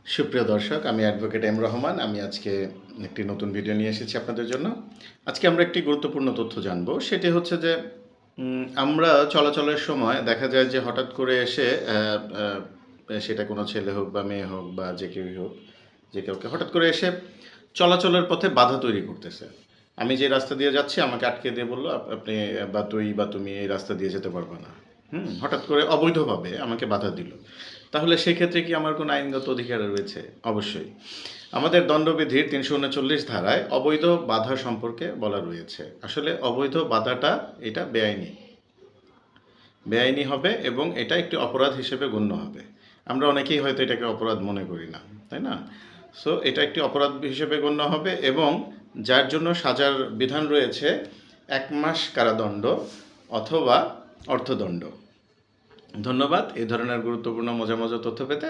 সুপ্রিয় দর্শক, আমি অ্যাডভোকেট এম রহমান। আমি আজকে একটি নতুন ভিডিও নিয়ে এসেছি আপনাদের জন্য। আজকে আমরা একটি গুরুত্বপূর্ণ তথ্য জানব। সেটি হচ্ছে যে আমরা চলাচলের সময় দেখা যায় যে হঠাৎ করে এসে সেটা কোনো ছেলে হোক বা মেয়ে হোক বা যে কেউই হোক, যে কাউকে হঠাৎ করে এসে চলাচলের পথে বাধা তৈরি করতেছে। আমি যে রাস্তা দিয়ে যাচ্ছি আমাকে আটকে দিয়ে বলল, আপনি বা তুই বা তুমি এই রাস্তা দিয়ে যেতে পারবে না। হঠাৎ করে অবৈধভাবে আমাকে বাধা দিল। তাহলে সেক্ষেত্রে কি আমার কোনো আইনগত অধিকার রয়েছে? অবশ্যই। আমাদের দণ্ডবিধির ৩৩৯ ধারায় অবৈধ বাধা সম্পর্কে বলা রয়েছে। আসলে অবৈধ বাধাটা এটা বেআইনি। বেআইনি হবে এবং এটা একটি অপরাধ হিসেবে গণ্য হবে। আমরা অনেকেই হয়তো এটাকে অপরাধ মনে করি না, তাই না? সো এটা একটি অপরাধ হিসেবে গণ্য হবে এবং যার জন্য সাজার বিধান রয়েছে ১ মাস কারাদণ্ড অথবা অর্থদণ্ড। ধন্যবাদ এই ধরনের গুরুত্বপূর্ণ মজার তথ্য পেতে।